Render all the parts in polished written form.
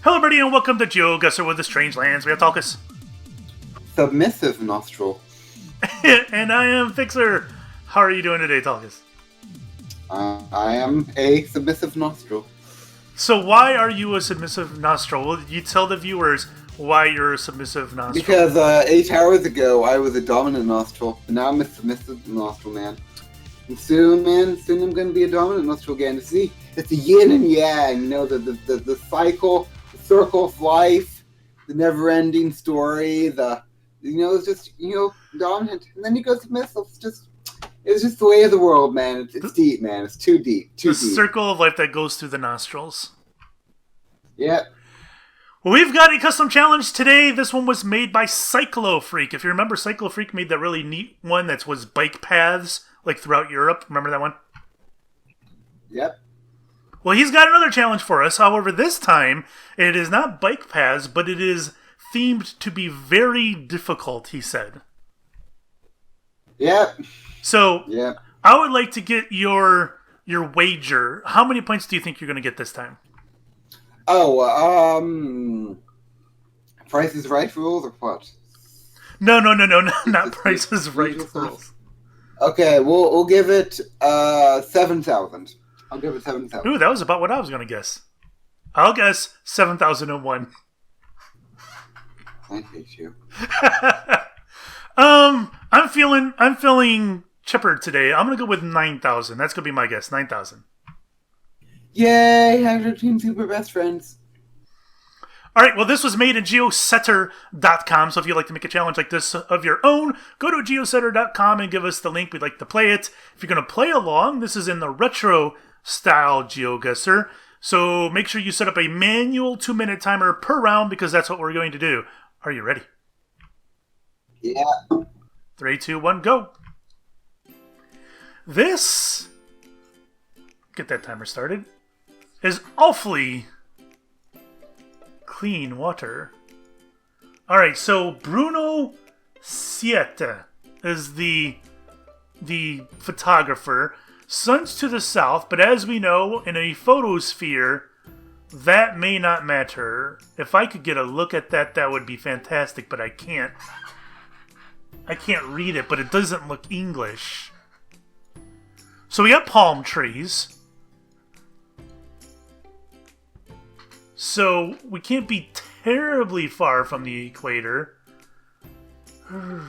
Hello, everybody, and welcome to GeoGuessr with the Strangelands Geoguessr. Submissive nostril. And I am Fixer. How are you doing today, Talkus? I am a submissive nostril. So why are you a submissive nostril? Will you tell the viewers why you're a submissive nostril? Because 8 hours ago I was a dominant nostril, but now I'm a submissive nostril, man. And soon I'm going to be a dominant nostril again. See, it's the yin and yang, you know, the cycle, the circle of life, the never-ending story, it's just, dominant. And then you go submissive. It's just the way of the world, man. It's deep, man. It's too deep. The circle of life that goes through the nostrils. Yeah. Well, we've got a custom challenge today. This one was made by Cyclofreak. If you remember, Cyclofreak made that really neat one that was bike paths, like throughout Europe. Remember that one? Yep. Well, he's got another challenge for us. However, this time, it is not bike paths, but it is themed to be very difficult, he said. Yep. So, yep. I would like to get your wager. How many points do you think you're going to get this time? Oh, Price is Right rules or what? No, not Price is Right rules. Okay, we'll give it 7,000. I'll give it 7,000. Ooh, that was about what I was going to guess. I'll guess 7,001. I hate you. I'm feeling chipper today. I'm going to go with 9,000. That's going to be my guess. 9,000. Yay! Hydro Team Super Best Friends. All right, well, this was made in geosettr.com, so if you'd like to make a challenge like this of your own, go to geosettr.com and give us the link. We'd like to play it. If you're going to play along, this is in the retro-style GeoGuessr, so make sure you set up a manual 2-minute timer per round because that's what we're going to do. Are you ready? Yeah. 3, 2, 1, go. This, get that timer started, is awfully clean water. Alright, so Bruno Siete is the photographer. Sun's to the south, but as we know, in a photosphere, that may not matter. If I could get a look at that, that would be fantastic, but I can't. I can't read it, but it doesn't look English. So we got palm trees. So we can't be terribly far from the equator. I'm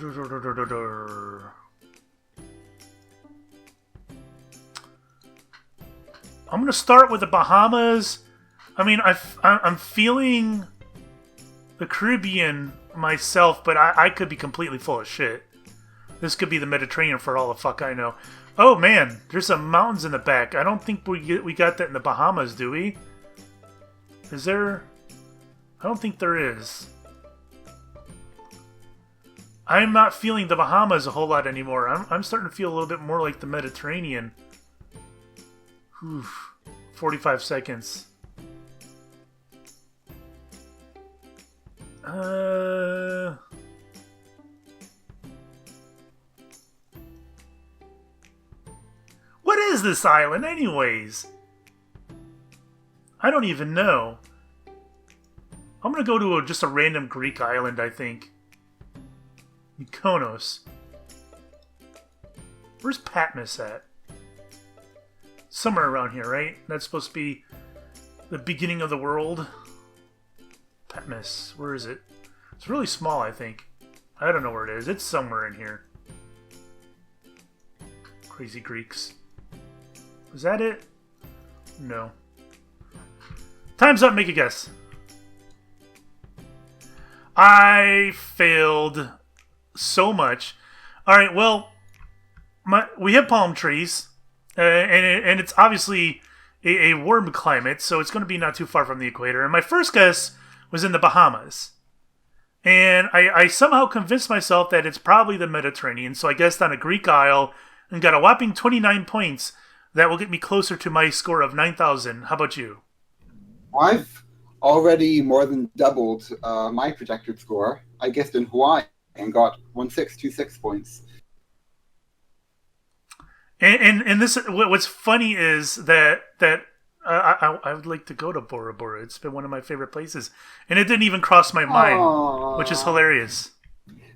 going to start with the Bahamas. I mean, I'm feeling the Caribbean myself, but I could be completely full of shit. This could be the Mediterranean for all the fuck I know. Oh man, there's some mountains in the back. I don't think we got that in the Bahamas, do we? Is there? I don't think there is. I'm not feeling the Bahamas a whole lot anymore. I'm starting to feel a little bit more like the Mediterranean. Oof. 45 seconds. What is this island, anyways? I don't even know. I'm gonna go to just a random Greek island, I think. Mykonos. Where's Patmos at? Somewhere around here, right? That's supposed to be the beginning of the world. Patmos, where is it? It's really small, I think. I don't know where it is. It's somewhere in here. Crazy Greeks. Is that it? No. Time's up, make a guess. I failed so much. Alright, well, we have palm trees, and it's obviously a warm climate, so it's going to be not too far from the equator. And my first guess was in the Bahamas. And I somehow convinced myself that it's probably the Mediterranean, so I guessed on a Greek isle and got a whopping 29 points. That will get me closer to my score of 9,000. How about you? I've already more than doubled my projected score. I guessed in Hawaii and got 1626 points. And this, what's funny is that I would like to go to Bora Bora. It's been one of my favorite places, and it didn't even cross my mind, which is Aww. hilarious.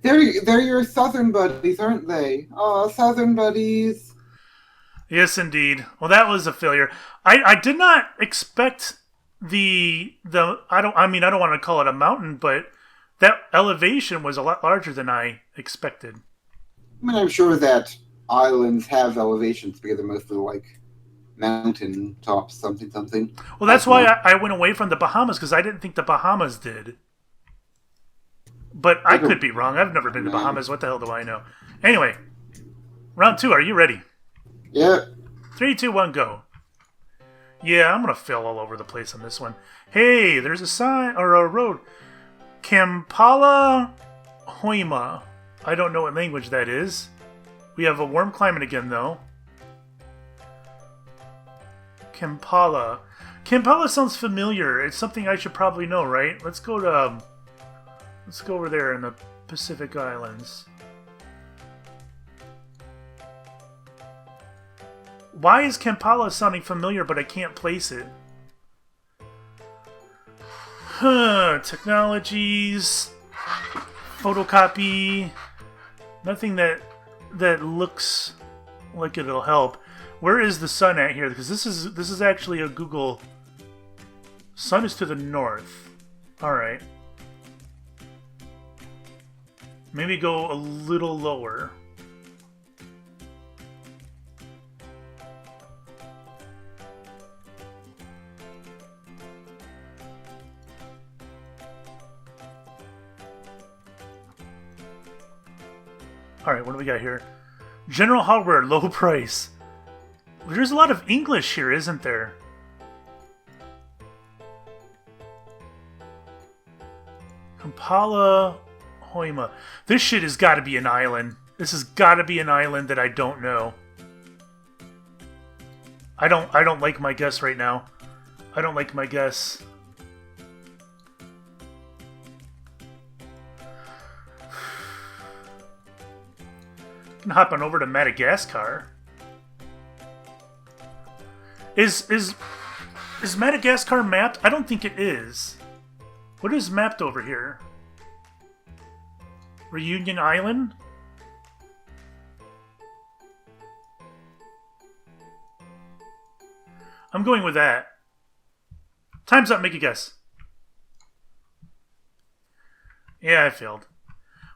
They're your southern buddies, aren't they? Oh, southern buddies. Yes, indeed. Well, that was a failure. I did not expect the I don't want to call it a mountain, but that elevation was a lot larger than I expected. I mean, I'm sure that islands have elevations because they're mostly like mountain tops, something, something. Well, that's why I went away from the Bahamas because I didn't think the Bahamas did. But I could be wrong. I've never been to the Bahamas. What the hell do I know? Anyway, round 2. Are you ready? Yeah. 3, 2, 1, go. Yeah, I'm going to fail all over the place on this one. Hey, there's a sign or a road. Kampala Hoima. I don't know what language that is. We have a warm climate again, though. Kampala. Kampala sounds familiar. It's something I should probably know, right? Let's go over there in the Pacific Islands. Why is Kampala sounding familiar, but I can't place it? Technologies, photocopy, nothing that looks like it'll help. Where is the sun at here? Because this is actually a Google. Sun is to the north. All right. Maybe go a little lower. Alright, what do we got here? General hardware, low price. There's a lot of English here, isn't there? Kampala Hoima. This shit has got to be an island. This has got to be an island that I don't know. I don't like my guess right now. I don't like my guess. Can hop on over to Madagascar. Is Madagascar mapped? I don't think it is. What is mapped over here? Reunion Island? I'm going with that. Time's up, make a guess. Yeah, I failed.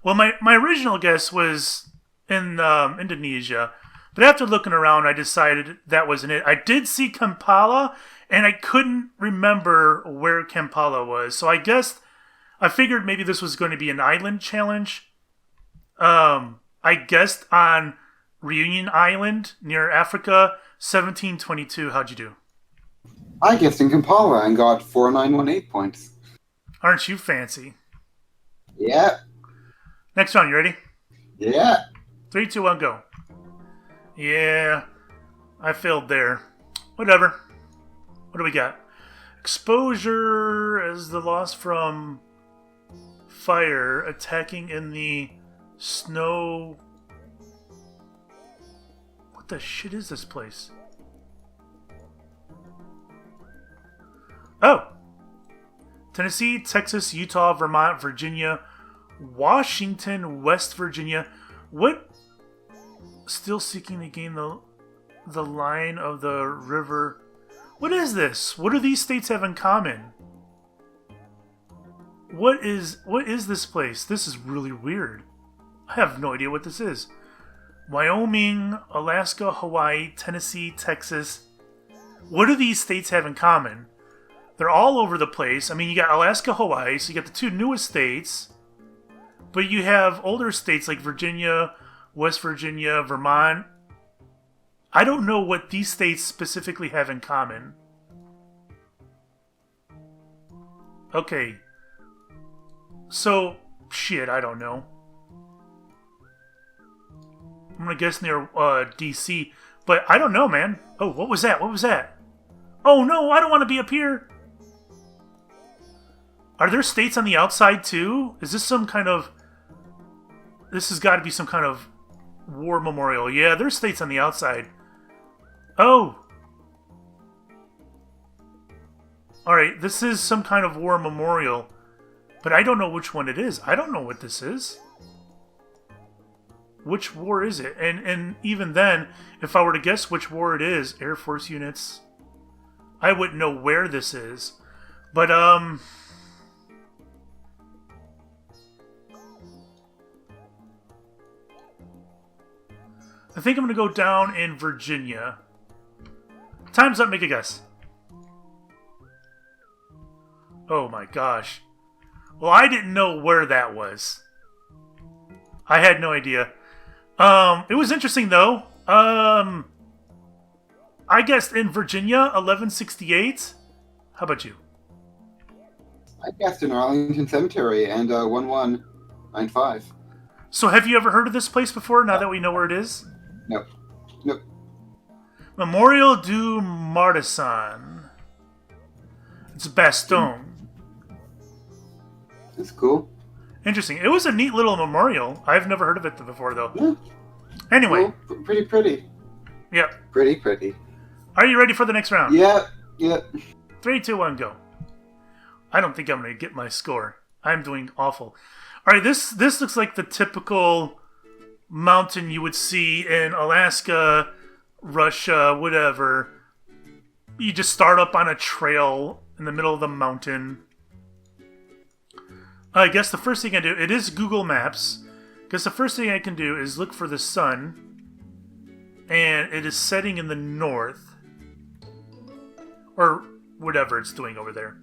Well, my original guess was in Indonesia, but after looking around, I decided that wasn't it. I did see Kampala, and I couldn't remember where Kampala was, so I figured maybe this was going to be an island challenge. I guessed on Reunion Island near Africa, 1722. How'd you do? I guessed in Kampala and got 4918 points. Aren't you fancy? Yeah. Next round, you ready? Yeah. 3, 2, 1, go. Yeah, I failed there. Whatever. What do we got? Exposure as the loss from fire, attacking in the snow. What the shit is this place? Oh! Tennessee, Texas, Utah, Vermont, Virginia, Washington, West Virginia. What? Still seeking to gain the line of the river. What is this? What do these states have in common? What is this place? This is really weird. I have no idea what this is. Wyoming, Alaska, Hawaii, Tennessee, Texas. What do these states have in common? They're all over the place. I mean, you got Alaska, Hawaii, so you got the two newest states. But you have older states like Virginia, West Virginia, Vermont. I don't know what these states specifically have in common. Okay. So, shit, I don't know. I'm gonna guess near DC. But I don't know, man. Oh, what was that? What was that? Oh no, I don't want to be up here. Are there states on the outside too? Is this some kind of... This has got to be some kind of war memorial. Yeah, there's states on the outside. Oh. Alright, this is some kind of war memorial. But I don't know which one it is. I don't know what this is. Which war is it? And even then, if I were to guess which war it is, Air Force units, I wouldn't know where this is. But, I think I'm going to go down in Virginia. Time's up, make a guess. Oh my gosh. Well, I didn't know where that was. I had no idea. It was interesting, though. I guessed in Virginia, 1168. How about you? I guessed in Arlington Cemetery and 1195. So have you ever heard of this place before, now that we know where it is? Nope. Nope. Memorial du Martissan. It's Bastogne. That's cool. Interesting. It was a neat little memorial. I've never heard of it before, though. Yeah. Anyway. Cool. Pretty pretty. Yep. Pretty. Are you ready for the next round? Yeah. 3, 2, 1, go. I don't think I'm going to get my score. I'm doing awful. All right, this looks like the typical mountain you would see in Alaska, Russia, whatever. You just start up on a trail in the middle of the mountain. I guess the first thing I do, it is Google Maps. Because the first thing I can do is look for the sun. And it is setting in the north. Or whatever it's doing over there.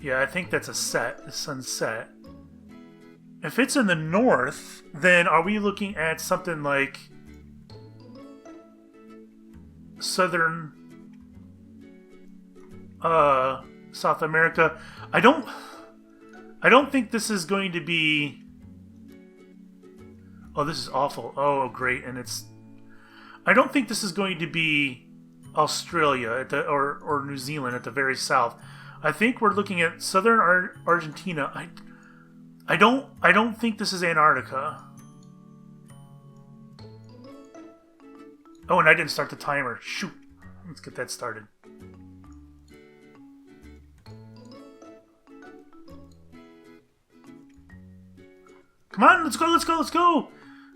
Yeah, I think that's a set. The sun's set. If it's in the north, then are we looking at something like southern South America? I don't think this is going to be... Oh, this is awful. Oh, great. And it's... I don't think this is going to be Australia at the or New Zealand at the very south. I think we're looking at southern Argentina. I don't think this is Antarctica. Oh, and I didn't start the timer. Shoot. Let's get that started. Come on, let's go.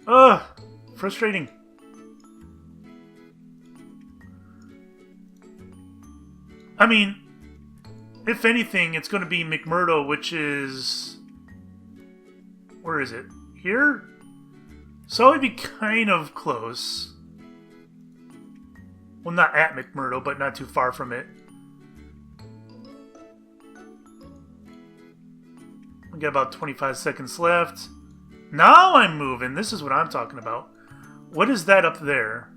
Ugh, frustrating. I mean, if anything, it's going to be McMurdo, which is... Where is it? Here? So it'd be kind of close. Well, not at McMurdo, but not too far from it. We got about 25 seconds left. Now I'm moving. This is what I'm talking about. What is that up there?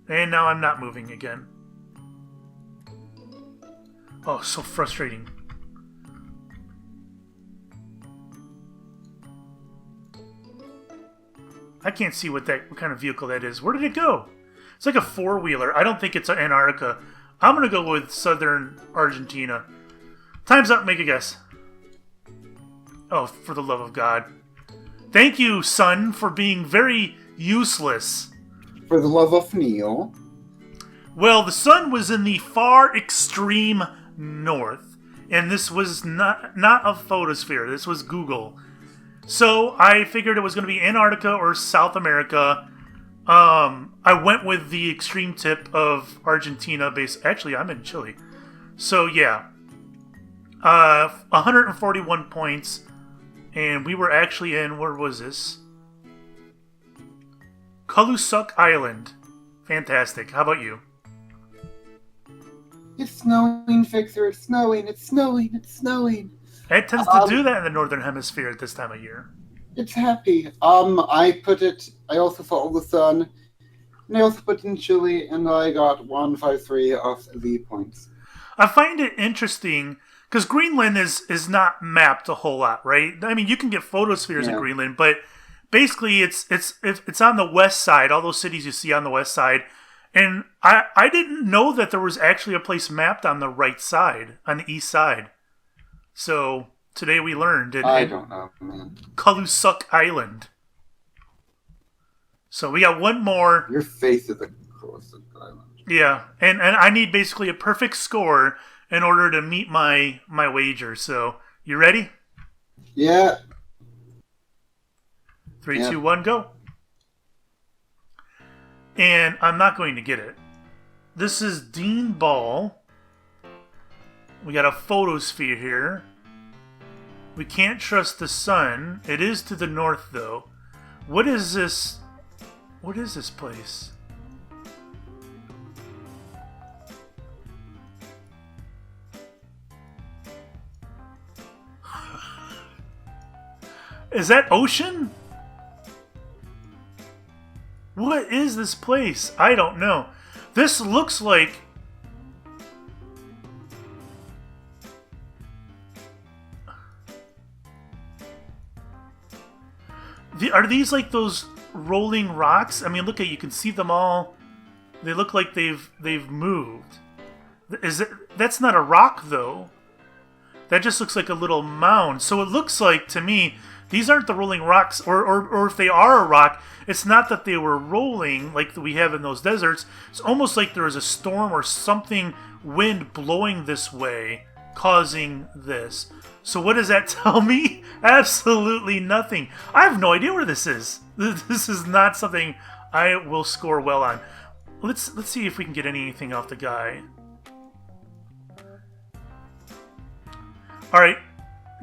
And now I'm not moving again. Oh, so frustrating. I can't see what kind of vehicle that is. Where did it go? It's like a four-wheeler. I don't think it's Antarctica. I'm going to go with southern Argentina. Time's up. Make a guess. Oh, for the love of God. Thank you, son, for being very useless. For the love of Neil. Well, the sun was in the far extreme north, and this was not a photosphere. This was Google. So I figured it was going to be Antarctica or South America. I went with the extreme tip of Argentina. Actually, I'm in Chile. So yeah, 141 points, and we were actually in, where was this? Kalusuk Island. Fantastic. How about you? It's snowing, Fixer. It's snowing. It's snowing. It's snowing. It tends to do that in the northern hemisphere at this time of year. It's happy. I also follow the sun, and I also put it in Chile, and I got 153 of the points. I find it interesting, because Greenland is not mapped a whole lot, right? I mean, you can get photospheres in Greenland, but basically it's on the west side, all those cities you see on the west side, and I didn't know that there was actually a place mapped on the right side, on the east side. So today we learned I don't know, man. Kalusuk Island. So we got one more. Your face is a Kalusuk Island. Yeah, and I need basically a perfect score in order to meet my wager. So, you ready? Yeah. Three, Yeah. 2, 1, go. And I'm not going to get it. This is Dean Ball. We got a photosphere here. We can't trust the sun. It is to the north, though. What is this? What is this place? Is that ocean? What is this place? I don't know. This looks like... Are these like those rolling rocks? I mean, look at, you can see them all. They look like they've moved. Is it? That's not a rock though. That just looks like a little mound. So it looks like to me these aren't the rolling rocks, or if they are a rock, it's not that they were rolling like we have in those deserts. It's almost like there was a storm or something, wind blowing this way, causing this. So what does that tell me? Absolutely nothing. I have no idea where this is. This is not something I will score well on. Let's see if we can get anything off the guy. Alright,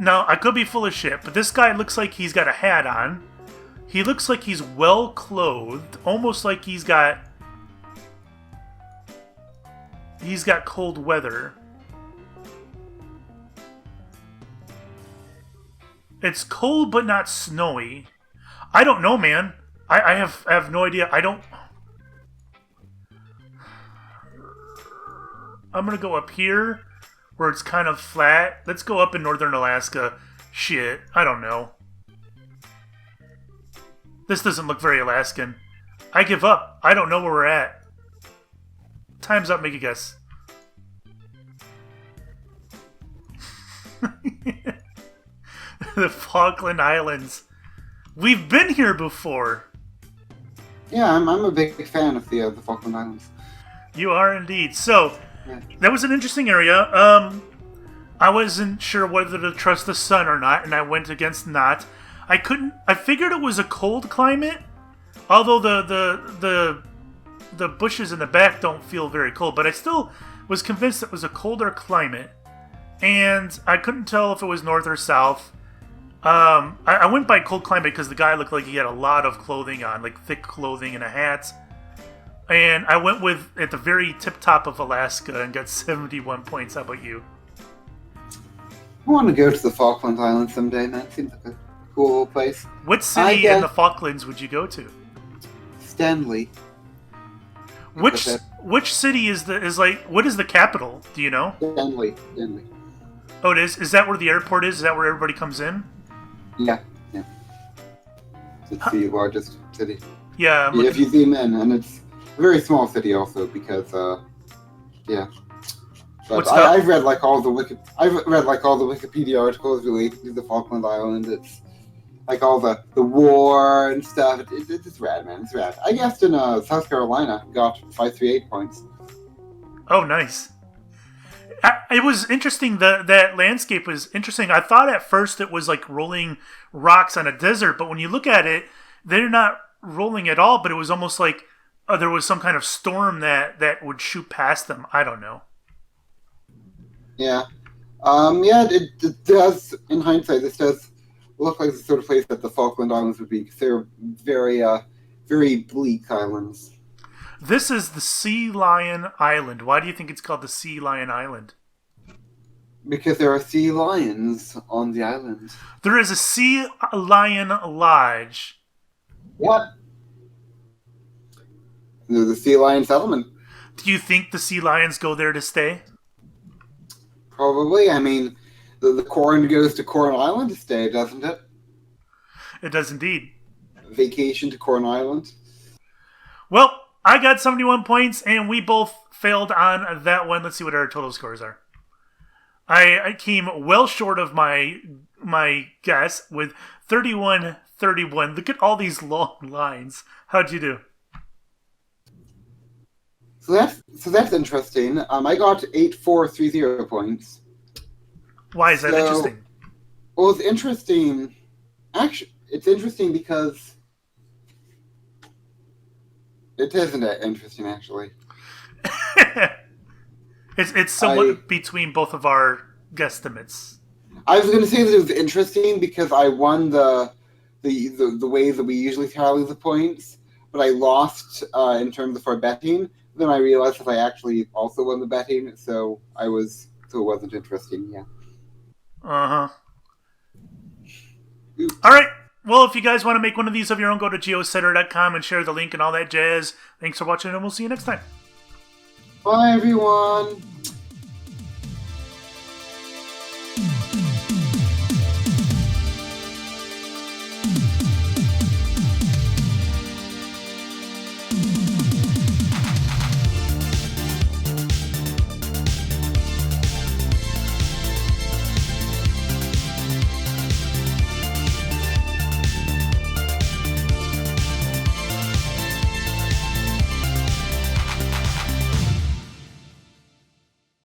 now I could be full of shit, but this guy looks like he's got a hat on. He looks like he's well clothed, almost like he's got cold weather. It's cold but not snowy. I don't know, man. I have no idea. I'm gonna go up here where it's kind of flat. Let's go up in northern Alaska. Shit, I don't know. This doesn't look very Alaskan. I give up. I don't know where we're at. Time's up, make a guess. The Falkland Islands. We've been here before. Yeah, I'm a big fan of the Falkland Islands. You are indeed. So, Yeah. that was an interesting area. I wasn't sure whether to trust the sun or not, and I went against not. I figured it was a cold climate, although the bushes in the back don't feel very cold, but I still was convinced it was a colder climate, and I couldn't tell if it was north or south. I went by cold climate because the guy looked like he had a lot of clothing on, like thick clothing and a hat. And I went with at the very tip top of Alaska and got 71 points. How about you? I want to go to the Falkland Islands someday, man. Seems like a cool place. What city in the Falklands would you go to? Stanley. Which city is like, what is the capital? Do you know? Stanley. Oh, it is? Is that where the airport is? Is that where everybody comes in? Yeah. It's the largest city. Yeah. If you zoom in, and it's a very small city also because, yeah. But I've read like all the Wikipedia articles related to the Falkland Islands. It's like all the war and stuff. It's rad, man. It's rad. I guessed in South Carolina, got 538 points. Oh, nice. It was interesting. That landscape was interesting. I thought at first it was like rolling rocks on a desert, but when you look at it, they're not rolling at all. But it was almost like there was some kind of storm that would shoot past them. I don't know. Yeah. It does, in hindsight, this does look like the sort of place that the Falkland Islands would be, because they're very, very bleak islands. This is the Sea Lion Island. Why do you think it's called the Sea Lion Island? Because there are sea lions on the island. There is a Sea Lion Lodge. What? There's a sea lion settlement. Do you think the sea lions go there to stay? Probably. I mean, the corn goes to Corn Island to stay, doesn't it? It does indeed. Vacation to Corn Island. Well, I got 71 points, and we both failed on that one. Let's see what our total scores are. I came well short of my guess with 31-31. Look at all these long lines. How'd you do? So that's interesting. I got 8430 points. Why is that So- interesting? Well, it's interesting. Actually, it's interesting because it isn't that interesting, actually. It's somewhat between both of our guesstimates. I was going to say that it was interesting because I won the way that we usually tally the points, but I lost in terms of our betting. Then I realized that I actually also won the betting, so it wasn't interesting. Yeah. Uh-huh. All right. Well, if you guys want to make one of these of your own, go to geosettr.com and share the link and all that jazz. Thanks for watching, and we'll see you next time. Bye, everyone.